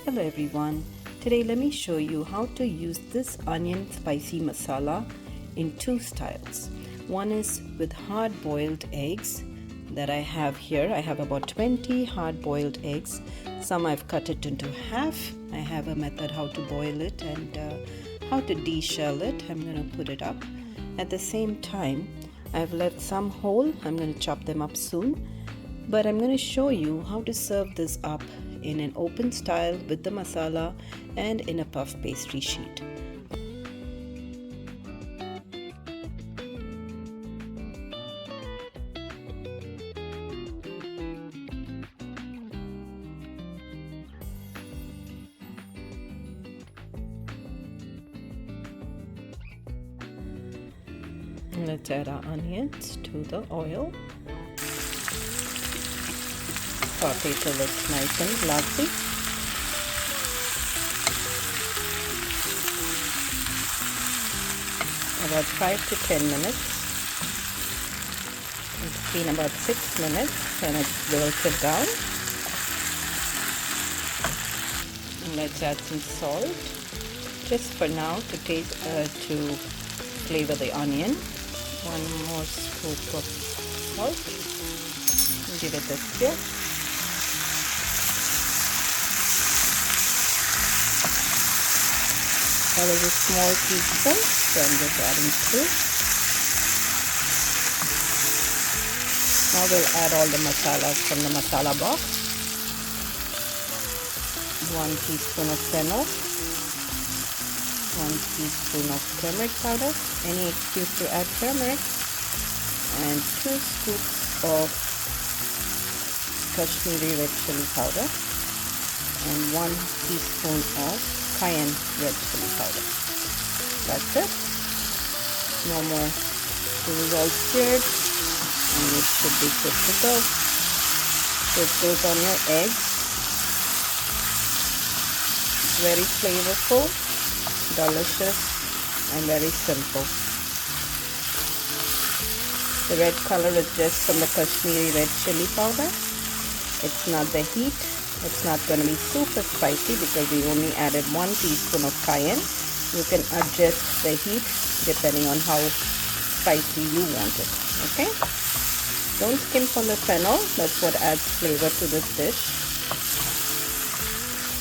Hello everyone, today let me show you how to use this onion spicy masala in two styles. One is with hard-boiled eggs that I have here. I have about 20 hard-boiled eggs. Some I've cut it into half. I have a method how to boil it and how to de-shell it. I'm going to put it up. At the same time, I've left some whole. I'm going to chop them up soon. But I'm going to show you how to serve this up in an open style with the masala and in a puff pastry sheet. Let's add our onions to the oil. Saute till it's nice and glassy. About 5 to 10 minutes. It's been about 6 minutes and it's wilted down. And let's add some salt, just for now to taste to flavor the onion. One more scoop of salt. Give it a stir. That is a small teaspoon, so I'm just adding 2. Now we'll add all the masalas from the masala box. 1 teaspoon of fennel, 1 teaspoon of turmeric powder, any excuse to add turmeric, and 2 scoops of Kashmiri red chili powder, and 1 teaspoon of cayenne red chili powder. That's it. No more. This is all stirred and it should be good to go. So it goes on your eggs. Very flavorful, delicious, and very simple. The red color is just from the Kashmiri red chili powder. It's not the heat. It's not going to be super spicy because we only added 1 teaspoon of cayenne. You can adjust the heat depending on how spicy you want it. Okay? Don't skimp on the fennel. That's what adds flavor to this dish.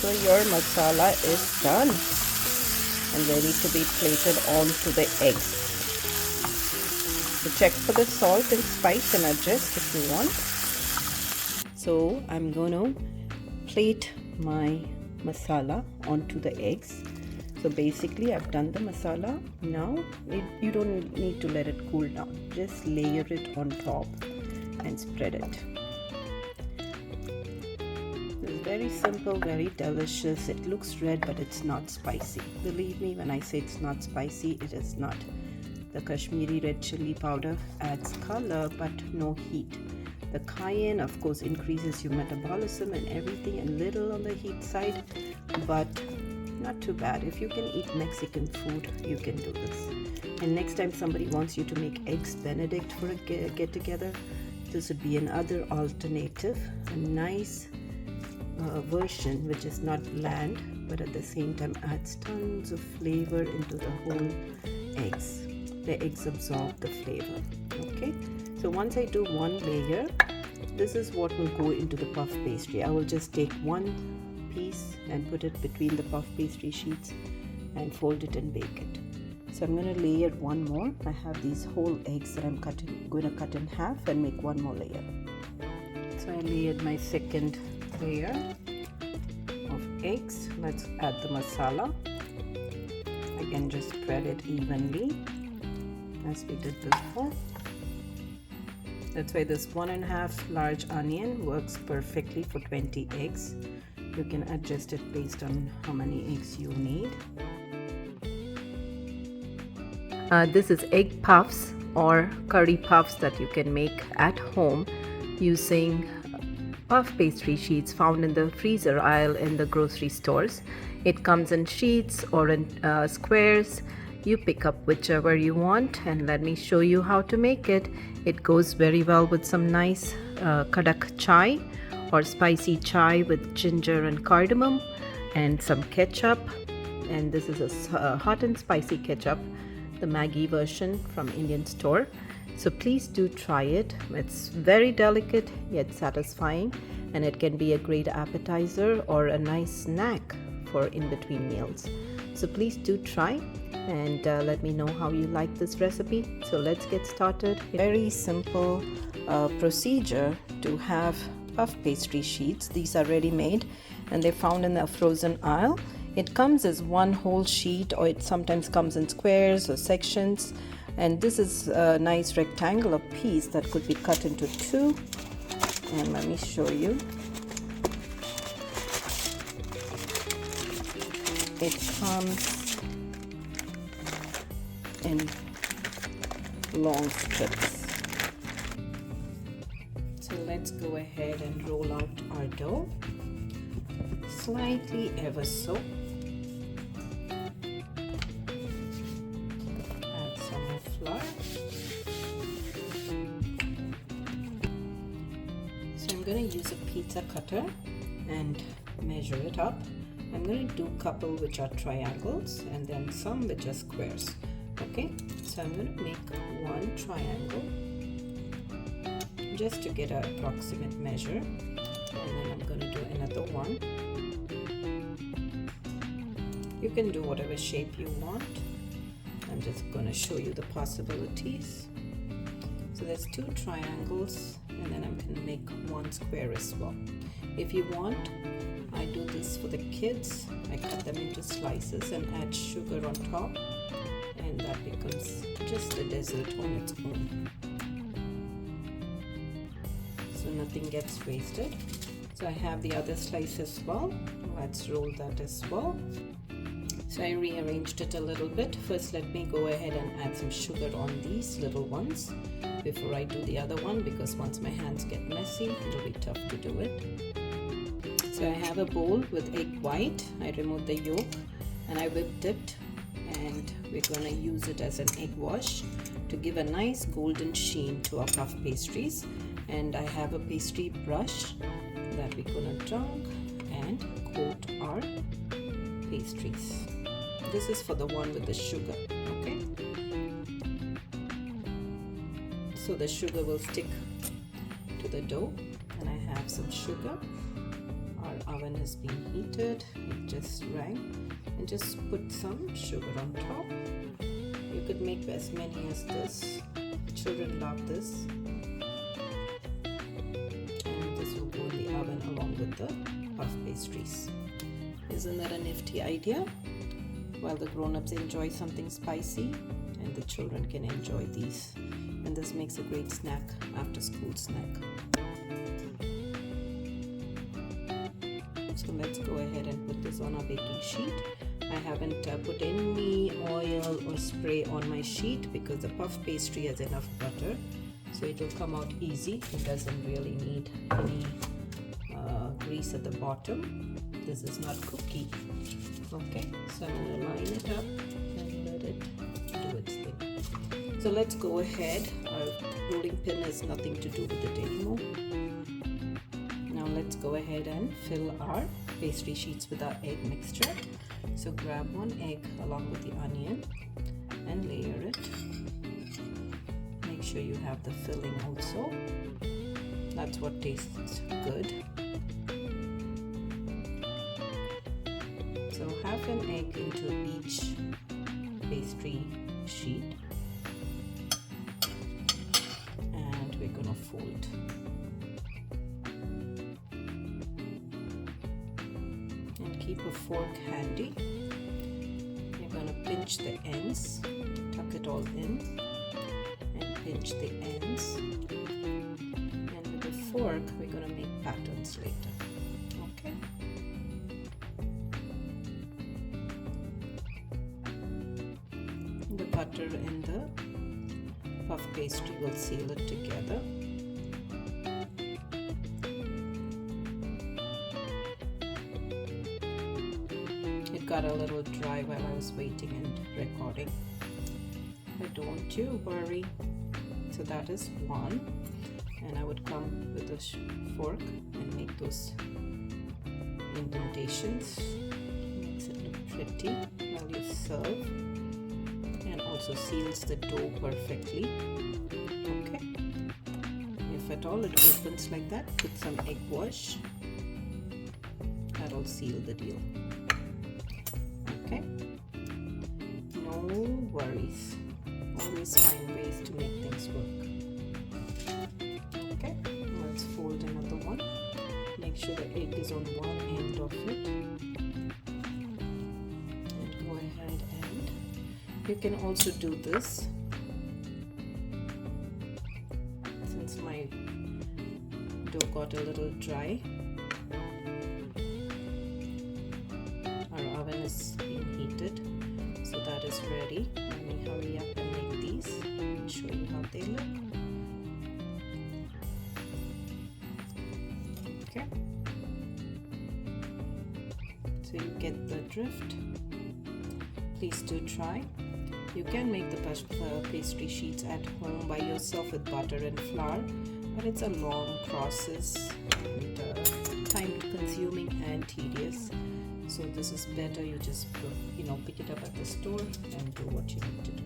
So your masala is done and ready to be plated onto the eggs. So check for the salt and spice and adjust if you want. So I'm going to plate my masala onto the eggs. So basically I've done the masala. Now you don't need to let it cool down. Just layer it on top and spread it. It's very simple, very delicious. It looks red but it's not spicy. Believe me when I say it's not spicy, it is not. The Kashmiri red chili powder adds color but no heat. The cayenne, of course, increases your metabolism and everything, a little on the heat side, but not too bad. If you can eat Mexican food, you can do this. And next time somebody wants you to make eggs Benedict for a get-together, this would be another alternative, a nice version which is not bland, but at the same time adds tons of flavor into the whole eggs. The eggs absorb the flavor. Okay. So once I do one layer, this is what will go into the puff pastry. I will just take one piece and put it between the puff pastry sheets and fold it and bake it. So I'm going to layer one more. I have these whole eggs that I'm going to cut in half and make one more layer. So I layered my second layer of eggs. Let's add the masala. Again, just spread it evenly as we did before. That's why this 1.5 large onion works perfectly for 20 eggs. You can adjust it based on how many eggs you need. This is egg puffs or curry puffs that you can make at home using puff pastry sheets found in the freezer aisle in the grocery stores. It comes in sheets or in squares. You pick up whichever you want and let me show you how to make it. It goes very well with some nice kadak chai or spicy chai with ginger and cardamom. and some ketchup. And this is a hot and spicy ketchup, the Maggi version from Indian store. So please do try it. It's very delicate yet satisfying, and it can be a great appetizer or a nice snack for in between meals. So please do try and let me know how you like this recipe. So let's get started. Very simple procedure to have puff pastry sheets. These are ready made and they're found in the frozen aisle. It comes as one whole sheet, or it sometimes comes in squares or sections, and this is a nice rectangular piece that could be cut into two. And let me show you. It comes in long strips. So let's go ahead and roll out our dough slightly, ever so. Add some more flour. So I'm going to use a pizza cutter and measure it up. I'm going to do a couple which are triangles and then some which are squares. Okay, so I'm going to make one triangle just to get an approximate measure, and then I'm going to do another one. You can do whatever shape you want. I'm just going to show you the possibilities. So there's two triangles, and then I'm going to make one square as well. If you want, I do this for the kids. I cut them into slices and add sugar on top, and that becomes just a dessert on its own. So nothing gets wasted. So I have the other slice as well. Let's roll that as well. So I rearranged it a little bit. First, let me go ahead and add some sugar on these little ones before I do the other one, because once my hands get messy, it'll be tough to do it. So I have a bowl with egg white. I removed the yolk and I whipped it, and we're going to use it as an egg wash to give a nice golden sheen to our puff pastries. And I have a pastry brush that we're going to dunk and coat our pastries. This is for the one with the sugar, okay? So the sugar will stick to the dough, and I have some sugar. Our oven has been heated, it just rang, and just put some sugar on top. You could make as many as this. Children love this. And this will go in the oven along with the puff pastries. Isn't that a nifty idea? While the grown-ups enjoy something spicy, and the children can enjoy these. And this makes a great snack, after school snack. So let's go ahead and put this on our baking sheet. I haven't put any oil or spray on my sheet because the puff pastry has enough butter, so it will come out easy. It doesn't really need any grease at the bottom. This is not cookie. Okay, so I'm going to line it up and let it do its thing. So let's go ahead. Our rolling pin has nothing to do with it anymore. Now let's go ahead and fill our pastry sheets with our egg mixture. So grab one egg along with the onion and layer it. Make sure you have the filling also. That's what tastes good. So half an egg into each pastry sheet, and we're gonna fold. And keep a fork handy. You're gonna pinch the ends, tuck it all in, and pinch the ends. And with a fork, we're gonna make patterns later. Okay. The butter and the puff pastry will seal it together. It got a little dry while I was waiting and recording, but don't you worry. So that is one, and I would come with a fork and make those indentations quality while you serve, and also seals the dough perfectly. Okay, if at all it opens like that, put some egg wash. That'll seal the deal. Okay, no worries, always find ways to make things work. Okay, let's fold another one. Make sure the egg is on one end of it, and go ahead, and you can also do this, since my dough got a little dry. Our oven is being heated, so that is ready. Let me hurry up and make these and show you how they look. Okay, so you get the drift. Please do try. You can make the pastry sheets at home by yourself with butter and flour, but it's a long process and time consuming and tedious. So this is better, you just pick it up at the store and do what you need to do.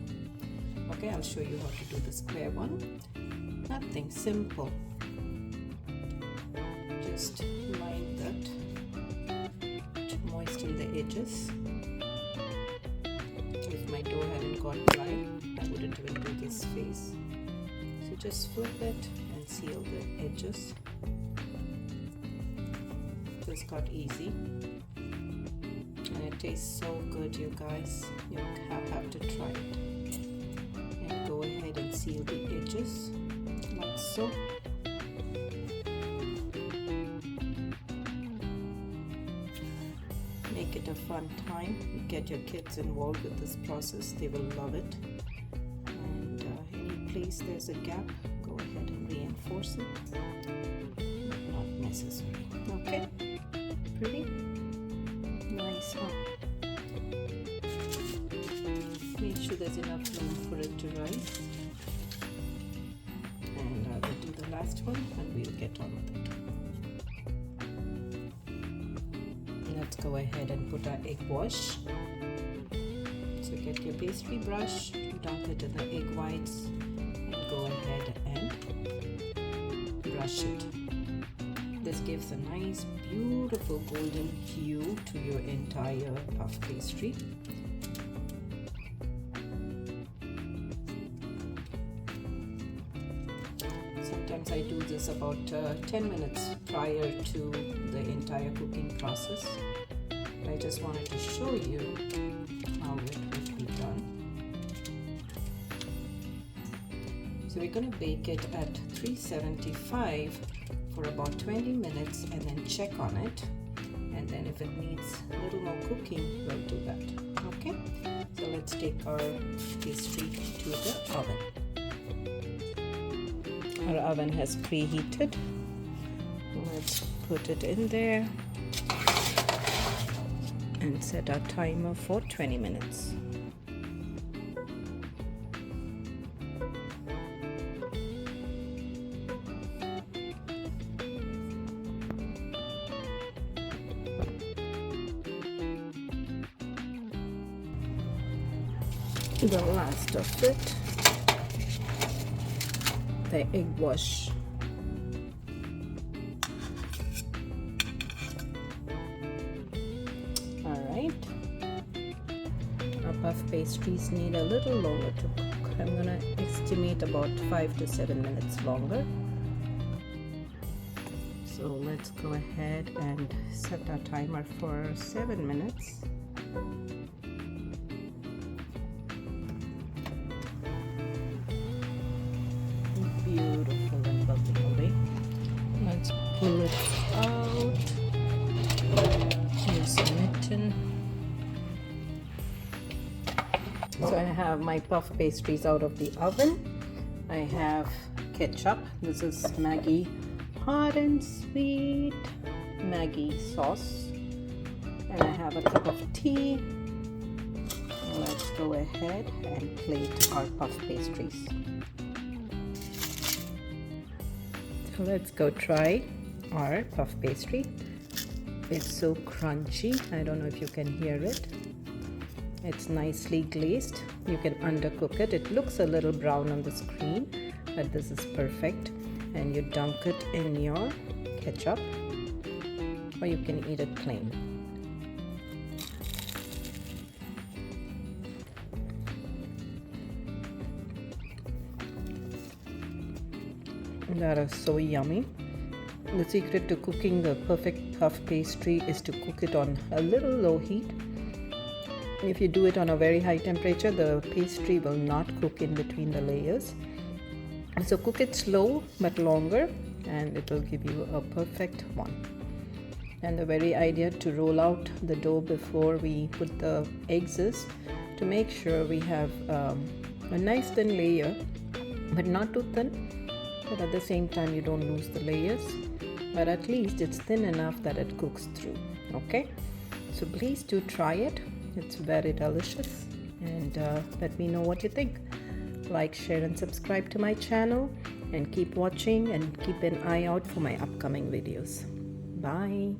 Okay, I'll show you how to do the square one. Nothing, simple. Just line that to moisten the edges. If my dough hadn't got dry, I wouldn't even do this phase. So just flip it and seal the edges. This got easy. And it tastes so good, you guys. You have to try it. And go ahead and seal the edges like so. Make it a fun time. Get your kids involved with this process, they will love it. And any place there's a gap, go ahead and reinforce it, but not necessary. Okay, pretty nice, huh? Make sure there's enough room for it to rise, and I will do the last one and we'll get on with it. Let's go ahead and put our egg wash. So get your pastry brush, dunk it in the egg whites, and go ahead and brush it. This gives a nice, beautiful golden hue to your entire puff pastry. Sometimes I do this about 10 minutes prior to the entire cooking process. I just wanted to show you how it would be done. So we're going to bake it at 375 for about 20 minutes and then check on it. And then if it needs a little more cooking, we'll do that. Okay, so let's take our pastry to the oven. Our oven has preheated. Let's put it in there and set our timer for 20 minutes. The last of it, the egg wash. Alright, our puff pastries need a little longer to cook. I'm gonna estimate about 5 to 7 minutes longer. So let's go ahead and set our timer for 7 minutes. Beautiful and lovely. Let's pull it out. Here's a mitten. So I have my puff pastries out of the oven. I have ketchup. This is Maggi hot and sweet Maggi sauce. And I have a cup of tea. Let's go ahead and plate our puff pastries. Let's go try our puff pastry. It's so crunchy. I don't know if you can hear it. It's nicely glazed. You can undercook it. It looks a little brown on the screen, but this is perfect. And you dunk it in your ketchup, or you can eat it plain. That is so yummy. The secret to cooking the perfect puff pastry is to cook it on a little low heat. If you do it on a very high temperature, the pastry will not cook in between the layers. So cook it slow but longer, and it will give you a perfect one. And the very idea to roll out the dough before we put the eggs is to make sure we have a nice thin layer, but not too thin, but at the same time you don't lose the layers, but at least it's thin enough that it cooks through. Okay, so please do try it. It's very delicious, and let me know what you think. Like, share and subscribe to my channel, and keep watching and keep an eye out for my upcoming videos. Bye.